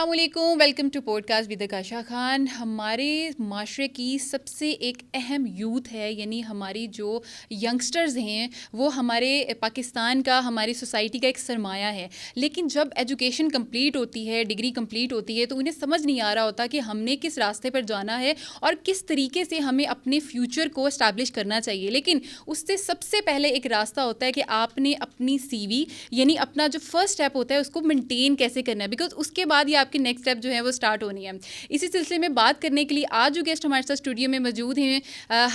السلام علیکم، welcome to podcast with Ayesha Khan. ہمارے معاشرے کی سب سے ایک اہم یوتھ ہے، یعنی ہماری جو ینگسٹرز ہیں وہ ہمارے پاکستان کا، ہماری سوسائٹی کا ایک سرمایہ ہے. لیکن جب ایجوکیشن کمپلیٹ ہوتی ہے، ڈگری کمپلیٹ ہوتی ہے، تو انہیں سمجھ نہیں آ رہا ہوتا کہ ہم نے کس راستے پر جانا ہے اور کس طریقے سے ہمیں اپنے فیوچر کو اسٹیبلش کرنا چاہیے. لیکن اس سے سب سے پہلے ایک راستہ ہوتا ہے کہ آپ نے اپنی سی وی، یعنی اپنا جو فرسٹ اسٹیپ ہوتا ہے اس کو مینٹین کیسے کرنا ہے، بیکاز اس کے بعد یہ آپ کی نیکسٹ اسٹیپ جو ہے وہ اسٹارٹ ہونی ہے. اسی سلسلے میں بات کرنے کے لیے آج جو گیسٹ ہمارے ساتھ اسٹوڈیو میں موجود ہیں،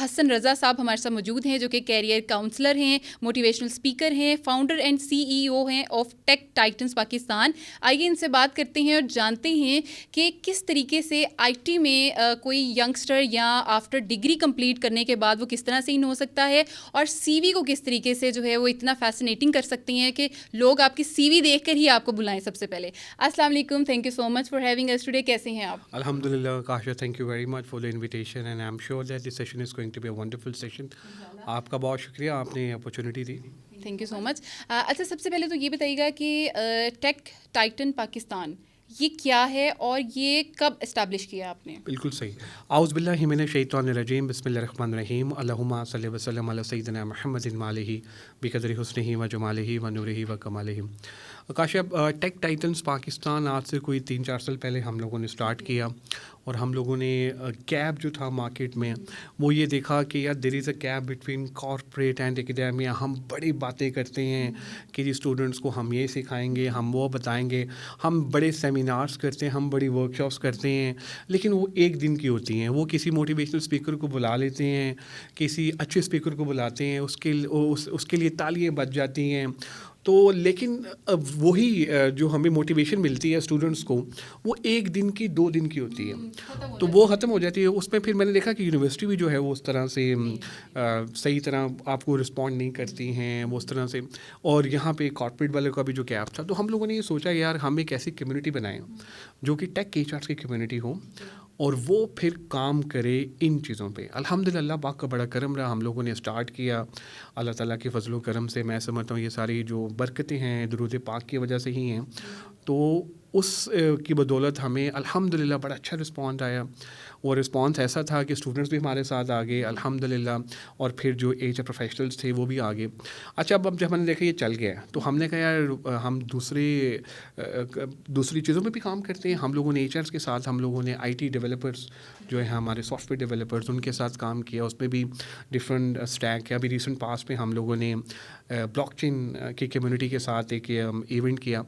حسن رضا صاحب ہمارے ساتھ موجود ہیں، جو کہ کیریئر کاؤنسلر ہیں، موٹیویشنل اسپیکر ہیں، فاؤنڈر اینڈ CEO ہیں آف ٹیک ٹائٹنس پاکستان. آئیے ان سے بات کرتے ہیں اور جانتے ہیں کہ کس طریقے سے IT میں کوئی ینگسٹر یا آفٹر ڈگری کمپلیٹ کرنے کے بعد وہ کس طرح سے ان ہو سکتا ہے، اور CV کو کس طریقے سے جو ہے وہ اتنا فیسنیٹنگ کر سکتی ہیں کہ لوگ آپ کی CV دیکھ کر ہی آپ کو بلائیں. سب سے پہلے السلام علیکم، thank you so much for having us today. کیسے ہیں آپ؟ Alhamdulillah, Kasha, thank you very much for the invitation and I'm sure that this session is going to be a wonderful session. آپ کا بہت شکریہ، آپ نے اپرچونیٹی دی. Thank you so much. اچھا، سب سے پہلے تو یہ بتائیے گا کہ ٹیک ٹائٹن پاکستان یہ کیا ہے اور یہ کب اسٹیبلش کیا آپ نے؟ بالکل صحیح. اعوذ باللہ من الشیطان الرجیم، بسم اللہ الرحمن الرحیم. اللہم صلی وسلم علی سیدنا محمد وآلہ بقدر حسنہ و جمالہ و نورہ و کمالہ. کاشف، ٹیک ٹائٹنس پاکستان آج سے کوئی 3-4 سال پہلے ہم لوگوں نے اسٹارٹ کیا، اور ہم لوگوں نے گیپ جو تھا مارکیٹ میں وہ یہ دیکھا کہ یار there is a gap between corporate and academia. ہم بڑی باتیں کرتے ہیں کہ جی اسٹوڈنٹس کو ہم یہ سکھائیں گے، ہم وہ بتائیں گے، ہم بڑے سیمینارس کرتے ہیں، ہم بڑی ورک شاپس کرتے ہیں، لیکن وہ ایک دن کی ہوتی ہیں. وہ کسی موٹیویشنل اسپیکر کو بلا لیتے ہیں، کسی اچھے اسپیکر کو بلاتے ہیں، اس کے لیے تالیاں بج جاتی ہیں. تو لیکن وہی جو ہمیں موٹیویشن ملتی ہے اسٹوڈنٹس کو، وہ 1 دن کی 2 دن کی ہوتی ہے، تو وہ ختم ہو جاتی ہے. اس میں پھر میں نے دیکھا کہ یونیورسٹی بھی جو ہے وہ اس طرح سے صحیح طرح آپ کو رسپونڈ نہیں کرتی ہیں وہ اس طرح سے، اور یہاں پہ کارپوریٹ والے کا بھی جو گیپ تھا. تو ہم لوگوں نے یہ سوچا یار ہم ایک ایسی کمیونٹی بنائیں جو کہ ٹیک HR کی کمیونٹی ہو، اور وہ پھر کام کرے ان چیزوں پہ. الحمدللہ پاک کا بڑا کرم رہا، ہم لوگوں نے اسٹارٹ کیا. اللہ تعالیٰ کے فضل و کرم سے میں سمجھتا ہوں یہ ساری جو برکتیں ہیں درود پاک کی وجہ سے ہی ہیں. تو اس کی بدولت ہمیں الحمدللہ بڑا اچھا رسپانس آیا. وہ رسپانس ایسا تھا کہ اسٹوڈنٹس بھی ہمارے ساتھ آ گئے الحمدللہ، اور پھر جو HR پروفیشنلس تھے وہ بھی آ گئے. اچھا، اب جب ہم نے دیکھا یہ چل گیا تو ہم نے کہا یار ہم دوسری چیزوں پہ بھی کام کرتے ہیں. ہم لوگوں نے HRs کے ساتھ ہم لوگوں نے IT ڈیولپرس جو ہے ہمارے سافٹ ویئر ڈیولپرس ان کے ساتھ کام کیا. اس میں بھی ڈفرینٹ اسٹیک ہے. ابھی ریسنٹ پاس میں ہم لوگوں نے بلاک چین کی کمیونٹی کے ساتھ ایک ایونٹ کیا،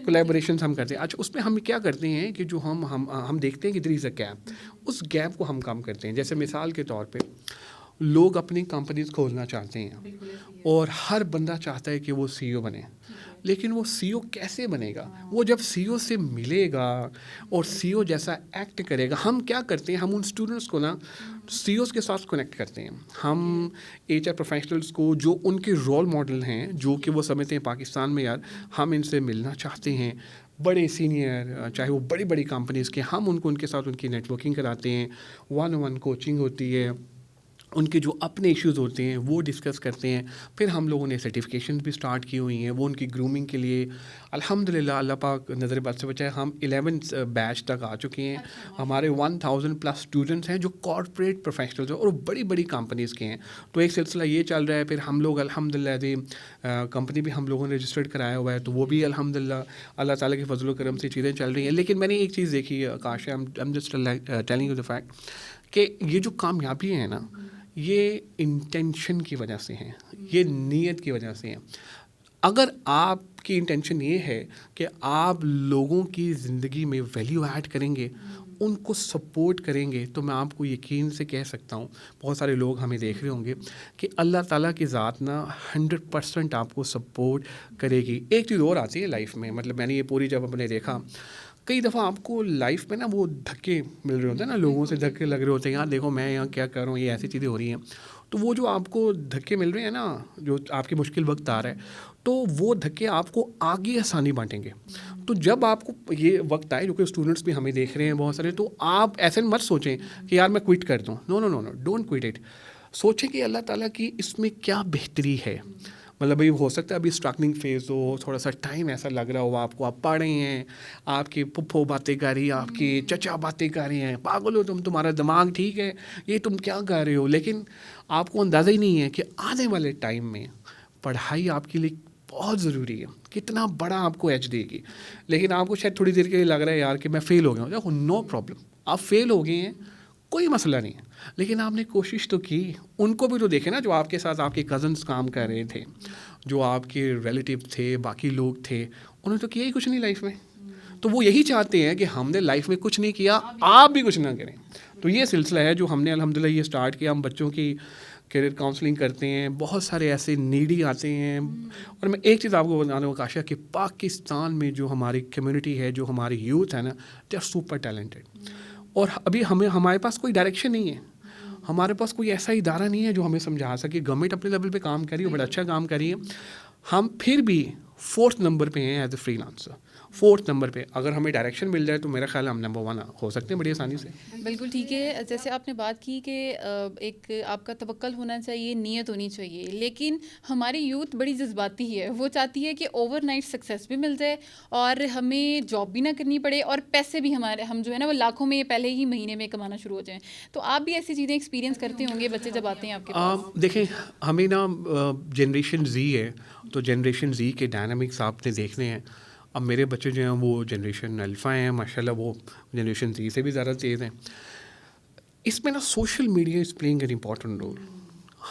کولیبوریشنس ہم کرتے ہیں. اچھا، اس میں ہم کیا کرتے ہیں کہ جو ہم دیکھتے ہیں کہ دیر is a gap, us gap کو ہم کام کرتے ہیں. جیسے مثال کے طور پہ لوگ اپنی کمپنیز کھولنا چاہتے ہیں اور ہر بندہ چاہتا ہے کہ وہ CEO بنے، لیکن وہ CEO کیسے بنے گا؟ وہ جب CEO سے ملے گا اور CEO جیسا ایکٹ کرے گا. ہم کیا کرتے ہیں، ہم ان اسٹوڈنٹس کو نا CEOs کے ساتھ کنیکٹ کرتے ہیں. ہم HR پروفیشنلس کو جو ان کے رول ماڈل ہیں، جو کہ وہ سمجھتے ہیں پاکستان میں یار ہم ان سے ملنا چاہتے ہیں، بڑے سینئر، چاہے وہ بڑی بڑی کمپنیز کے، ہم ان کے ساتھ ان کی نیٹ ورکنگ کراتے ہیں. 1-on-1 کوچنگ ہوتی ہے، ان کے جو اپنے ایشوز ہوتے ہیں وہ ڈسکس کرتے ہیں. پھر ہم لوگوں نے سرٹیفکیشنز بھی اسٹارٹ کی ہوئی ہیں وہ ان کی گرومنگ کے لیے. الحمدللہ اللہ پاک نظر بد سے بچائے، ہم 11 بیچ تک آ چکے ہیں. ہمارے 1000+ اسٹوڈنٹس ہیں جو کارپوریٹ پروفیشنلز ہیں اور بڑی بڑی کمپنیز کے ہیں. تو ایک سلسلہ یہ چل رہا ہے. پھر ہم لوگ الحمدللہ کمپنی بھی ہم لوگوں نے رجسٹرڈ کرایا ہوا ہے، تو وہ بھی الحمدللہ اللہ تعالیٰ کے فضل و کرم سے چیزیں چل رہی ہیں. لیکن میں نے ایک چیز دیکھی ہے کاش، I'm just telling you the fact کہ یہ جو کامیابی ہے نا، یہ انٹینشن کی وجہ سے ہیں، یہ نیت کی وجہ سے ہیں. اگر آپ کی انٹینشن یہ ہے کہ آپ لوگوں کی زندگی میں ویلیو ایڈ کریں گے، ان کو سپورٹ کریں گے، تو میں آپ کو یقین سے کہہ سکتا ہوں، بہت سارے لوگ ہمیں دیکھ رہے ہوں گے کہ اللہ تعالیٰ کی ذات نا 100% آپ کو سپورٹ کرے گی. ایک چیز اور آتی ہے لائف میں، مطلب میں نے یہ پوری جب ہم نے دیکھا، کئی دفعہ آپ کو لائف میں نا وہ دھکے مل رہے ہوتے ہیں نا، لوگوں سے دھکے لگ رہے ہوتے ہیں، یار دیکھو میں یہاں کیا کر رہا ہوں، یہ ایسی چیزیں ہو رہی ہیں. تو وہ جو آپ کو دھکے مل رہے ہیں نا، جو آپ کے مشکل وقت آ رہا ہے، تو وہ دھکے آپ کو آگے آسانی بانٹیں گے. تو جب آپ کو یہ وقت آئے، جو کہ اسٹوڈنٹس بھی ہمیں دیکھ رہے ہیں بہت سارے، تو آپ ایسے مت سوچیں کہ یار میں کوئٹ کر دوں. نو، ڈونٹ کوئٹ اٹ. سوچیں کہ اللہ تعالیٰ کی اس میں کیا بہتری ہے. مطلب ابھی ہو سکتا ہے ابھی اسٹرگلنگ فیز ہو, تھوڑا سا ٹائم ایسا لگ رہا ہو آپ کو, آپ پڑھ رہے ہیں, آپ کی پھپھو باتیں کر رہی ہیں, آپ کی چچا باتیں کر رہی ہیں, پاگل ہو تم, تمہارا دماغ ٹھیک ہے, یہ تم کیا کر رہے ہو, لیکن آپ کو اندازہ ہی نہیں ہے کہ آنے والے ٹائم میں پڑھائی آپ کے لیے بہت ضروری ہے, کتنا بڑا آپ کو ایج دے گی. لیکن آپ کو شاید تھوڑی دیر کے لیے لگ رہا ہے یار کہ میں فیل ہو گیا ہوں. دیکھو نو پرابلم, آپ فیل ہو گئے ہیں, کوئی مسئلہ نہیں ہے, لیکن آپ نے کوشش تو کی. ان کو بھی تو دیکھیں نا جو آپ کے ساتھ آپ کے کزنس کام کر رہے تھے, جو آپ کے ریلیٹیو تھے, باقی لوگ تھے, انہوں نے تو کیا ہی کچھ نہیں لائف میں. تو وہ یہی چاہتے ہیں کہ ہم نے لائف میں کچھ نہیں کیا, آپ بھی کچھ نہ کریں. تو یہ سلسلہ ہے جو ہم نے الحمدللہ یہ اسٹارٹ کیا. ہم بچوں کی کیریئر کاؤنسلنگ کرتے ہیں, بہت سارے ایسے نیڈی آتے ہیں. اور میں ایک چیز آپ کو بتا دوں کاشا, کہ پاکستان میں جو ہماری کمیونٹی ہے, جو ہماری یوتھ ہے نا, دے آر سپر ٹیلنٹڈ. اور ابھی ہمارے پاس کوئی ڈائریکشن نہیں ہے, ہمارے پاس کوئی ایسا ادارہ نہیں ہے جو ہمیں سمجھا سکے. گورنمنٹ اپنے لیول پہ کام کری ہے, بڑا اچھا کام کری ہے. ہم پھر بھی 4th نمبر پہ ہیں as a free lancer, 4th number پہ. اگر ہمیں ڈائریکشن مل جائے تو میرا خیال ہے ہم نمبر 1 ہو سکتے ہیں بڑی آسانی سے. بالکل ٹھیک ہے. جیسے آپ نے بات کی کہ ایک آپ کا توکل ہونا چاہیے, نیت ہونی چاہیے, لیکن ہماری یوتھ بڑی جذباتی ہے. وہ چاہتی ہے کہ اوور نائٹ سکسیس بھی مل جائے اور ہمیں جاب بھی نہ کرنی پڑے, اور پیسے بھی ہم جو ہے نا وہ لاکھوں میں پہلے ہی مہینے میں کمانا شروع ہو جائیں. تو آپ بھی ایسی چیزیں ایکسپیرینس کرتے ہوں گے بچے جب آتے ہیں آپ کے پاس؟ دیکھیں ہمیں نا جنریشن زی ہے, تو جنریشن زی کے ڈائنامکس آپ نے دیکھنے ہیں. اب میرے بچے جو ہیں وہ جنریشن الفا ہیں, ماشاء اللہ وہ جنریشن زی سے بھی زیادہ تیز ہیں. اس میں نا social media is playing an important role.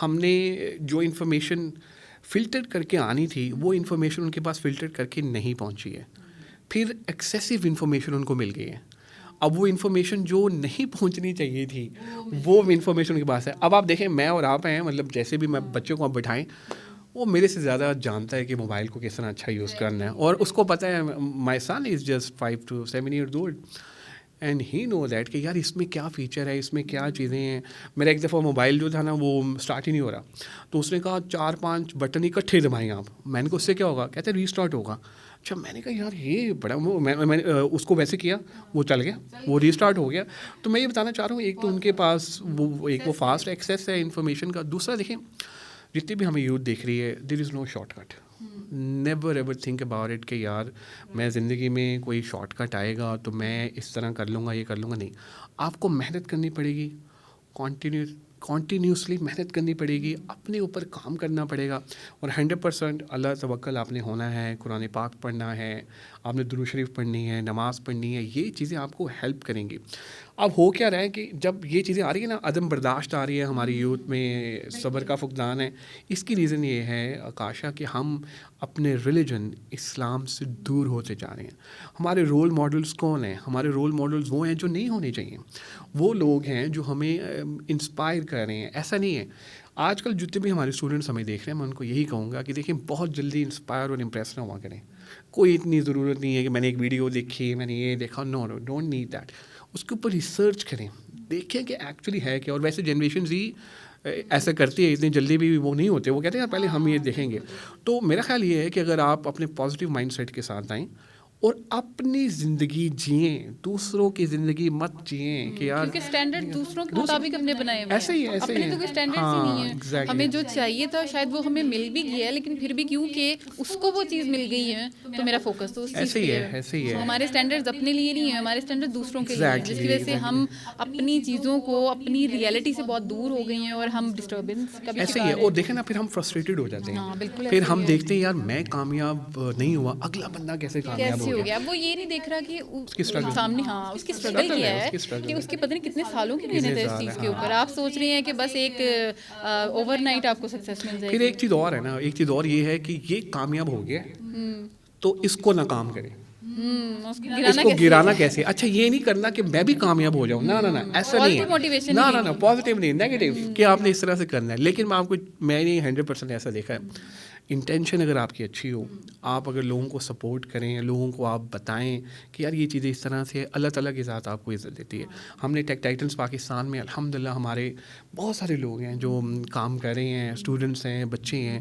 ہم نے جو انفارمیشن فلٹر کر کے آنی تھی وہ انفارمیشن ان کے پاس فلٹر کر کے نہیں پہنچی ہے. پھر ایکسیسو انفارمیشن ان کو مل گئی ہے. اب وہ انفارمیشن جو نہیں پہنچنی چاہیے تھی وہ انفارمیشن ان کے پاس ہے. اب آپ دیکھیں میں اور آپ ہیں, مطلب جیسے بھی میں بچوں کو آپ بٹھائیں, وہ میرے سے زیادہ جانتا ہے کہ موبائل کو کس طرح اچھا یوز کرنا ہے. اور اس کو پتہ ہے my son is just 5 to 7 years old and he know that کہ یار اس میں کیا فیچر ہے, اس میں کیا چیزیں ہیں. میرا ایک دفعہ موبائل جو تھا نا وہ اسٹارٹ ہی نہیں ہو رہا, تو اس نے کہا 4-5 بٹن اکٹھے دبائیں آپ. میں نے کہا اس سے کیا ہوگا, کہتے ہیں ریسٹارٹ ہوگا. اچھا میں نے کہا یار یہ بڑا, میں نے اس کو ویسے کیا, وہ چل گیا, وہ ریسٹارٹ ہو گیا. تو میں یہ بتانا چاہ رہا ہوں, ایک تو ان کے پاس وہ فاسٹ ایکسیس ہے انفارمیشن کا. دوسرا دیکھیں جتنی بھی ہمیں یوتھ دیکھ رہی ہے, there is no shortcut. Never ever think about it کہ یار میں زندگی میں کوئی شارٹ کٹ آئے گا تو میں اس طرح کر لوں گا, یہ کر لوں گا. نہیں, آپ کو محنت کرنی پڑے گی, کنٹینیوسلی محنت کرنی پڑے گی, اپنے اوپر کام کرنا پڑے گا. اور 100% اللہ توکل آپ نے ہونا ہے, قرآن پاک پڑھنا ہے, آپ نے درود شریف پڑھنی ہے, نماز پڑھنی ہے. یہ چیزیں آپ کو ہیلپ کریں گی. اب ہو کیا رہا ہے کہ جب یہ چیزیں آ رہی ہیں نا, عدم برداشت آ رہی ہے ہماری یوتھ میں, صبر کا فقدان ہے. اس کی ریزن یہ ہے آکاشا کہ ہم اپنے ریلیجن اسلام سے دور ہوتے جا رہے ہیں. ہمارے رول ماڈلز کون ہیں؟ ہمارے رول ماڈلز وہ ہیں جو نہیں ہونے چاہیے. وہ لوگ ہیں جو ہمیں انسپائر کر رہے ہیں. ایسا نہیں ہے. آج کل جتنے بھی ہمارے اسٹوڈنٹس ہمیں دیکھ رہے ہیں, میں ان کو یہی کہوں گا کہ دیکھیں بہت جلدی انسپائر اور امپریس نہ ہوا کریں. کوئی اتنی ضرورت نہیں ہے کہ میں نے ایک ویڈیو دیکھی, میں نے یہ دیکھا. نو ڈونٹ نیڈ دیٹ. اس کے اوپر ریسرچ کریں, دیکھیں کہ ایکچولی ہے کیا. اور ویسے جنریشن زی ایسا کرتی ہے, اتنی جلدی بھی وہ نہیں ہوتے. وہ کہتے ہیں پہلے ہم یہ دیکھیں گے. تو میرا خیال یہ ہے کہ اگر آپ اپنے پازیٹیو مائنڈ سیٹ کے ساتھ آئیں اور اپنی زندگی جئیں, دوسروں کی زندگی مت جئیں کہ یار, کیونکہ اسٹینڈرڈ دوسروں کے مطابق اپنے بنائے ہوئے ایسے ہی ہے, اپنے تو کوئی اسٹینڈرڈس ہی نہیں ہے. ہمیں جو چاہیے تھا شاید وہ ہمیں مل بھی گیا ہے, لیکن پھر بھی کیونکہ اس کو وہ چیز مل گئی ہے تو میرا فوکس تو اس چیز پہ ہے. ایسے ہی ہے. ہمارے اسٹینڈرڈز اپنے لیے نہیں ہیں, ہمارے اسٹینڈرڈ دوسروں کے لیے ہیں, جس کی وجہ سے ہم اپنی چیزوں کو, اپنی ریئلٹی سے بہت دور ہو گئی ہیں اور ہم ڈسٹربنس کا بھی ایسے ہی ہے. اور دیکھیں نا پھر ہم فرسٹریٹڈ ہو جاتے ہیں, پھر ہم دیکھتے ہیں یار میں کامیاب نہیں ہوا, اگلا بندہ کیسے کامیاب ہو گیا. وہ یہ نہیں دیکھ رہا کہ سامنے ہاں اس کی اسٹرگل کیا ہے, کہ اس کے پتہ نہیں کتنے سالوں کی محنت ہے اس چیز کے اوپر. آپ سوچ رہے ہیں کہ بس ایک اوور نائٹ آپ کو سکسیس مل جائے. پھر ایک چیز اور ہے نا, ایک چیز اور یہ ہے کہ یہ کامیاب ہو گیا تو اس کو ناکام کرے, اس کو گرانا کیسے. اچھا یہ نہیں کرنا کہ میں بھی کامیاب ہو جاؤں, نہ ایسا نہیں ہے. نہ پازیٹیو نہیں, نیگیٹو کہ آپ نے اس طرح سے کرنا ہے. لیکن میں نے 100% ایسا دیکھا ہے, انٹینشن اگر آپ کی اچھی ہو, آپ اگر لوگوں کو سپورٹ کریں, لوگوں کو آپ بتائیں کہ یار یہ چیزیں اس طرح سے, اللہ تعالیٰ کی ذات آپ کو عزت دیتی ہے. ہم نے ٹیک ٹائٹنس پاکستان میں الحمدللہ ہمارے بہت سارے لوگ ہیں جو کام کر رہے ہیں, اسٹوڈنٹس ہیں, بچے ہیں,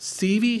CV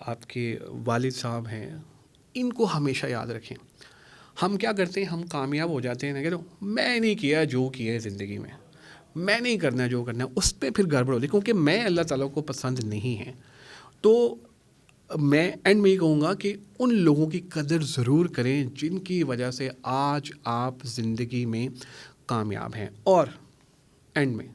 آپ کے والد صاحب ہیں، ان کو ہمیشہ یاد رکھیں. ہم کیا کرتے ہیں، ہم کامیاب ہو جاتے ہیں نا کہ میں نہیں کیا جو کیا ہے زندگی میں نہیں کرنا جو کرنا ہے، اس پہ پھر گڑبڑ ہوتی ہے کیونکہ میں اللہ تعالیٰ کو پسند نہیں ہے. تو میں اینڈ میں یہ کہوں گا کہ ان لوگوں کی قدر ضرور کریں جن کی وجہ سے آج آپ زندگی میں کامیاب ہیں. اور اینڈ میں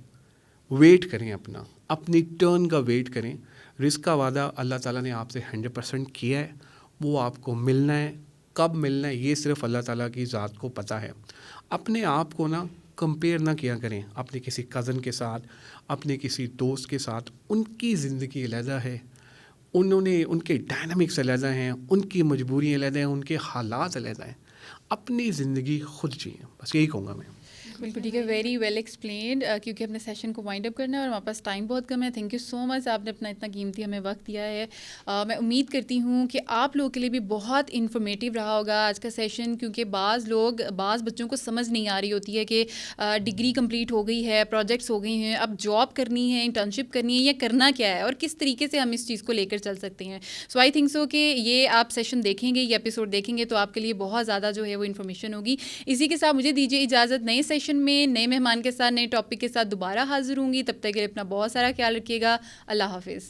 ویٹ کریں، اپنی ٹرن کا ویٹ کریں. رزق کا وعدہ اللہ تعالیٰ نے آپ سے 100% کیا ہے، وہ آپ کو ملنا ہے. کب ملنا ہے یہ صرف اللہ تعالیٰ کی ذات کو پتہ ہے. اپنے آپ کو نا کمپیئر نہ کیا کریں اپنے کسی کزن کے ساتھ، اپنے کسی دوست کے ساتھ. ان کی زندگی علیحدہ ہے، ان کے ڈائنامکس علیحدہ ہیں، ان کی مجبوریاں علیحدہ ہیں، ان کے حالات علیحدہ ہیں. اپنی زندگی خود جئیں، بس یہی کہوں گا میں. بالکل ٹھیک ہے، ویری ویل ایکسپلینڈ. کیونکہ اپنے سیشن کو وائنڈ اپ کرنا ہے اور ہمارے پاس ٹائم بہت کم ہے. تھینک یو سو مچ، آپ نے اپنا اتنا قیمتی ہمیں وقت دیا ہے. میں امید کرتی ہوں کہ آپ لوگوں کے لیے بھی بہت انفارمیٹیو رہا ہوگا آج کا سیشن، کیونکہ بعض بچوں کو سمجھ نہیں آ رہی ہوتی ہے کہ ڈگری کمپلیٹ ہو گئی ہے، پروجیکٹس ہو گئی ہیں، اب جاب کرنی ہے، انٹرنشپ کرنی ہے، یا کرنا کیا ہے اور کس طریقے سے ہم اس چیز کو لے کر چل سکتے ہیں. سو آئی تھنک سو کہ یہ آپ سیشن دیکھیں گے، یہ ایپیسوڈ دیکھیں گے تو آپ کے لیے بہت زیادہ جو ہے وہ انفارمیشن ہوگی. اسی کے ساتھ مجھے دیجیے اجازت، نئے سیشن میں نئے مہمان کے ساتھ، نئے ٹاپک کے ساتھ دوبارہ حاضر ہوں گی. تب تک کے لیے اپنا بہت سارا خیال رکھیے گا. اللہ حافظ.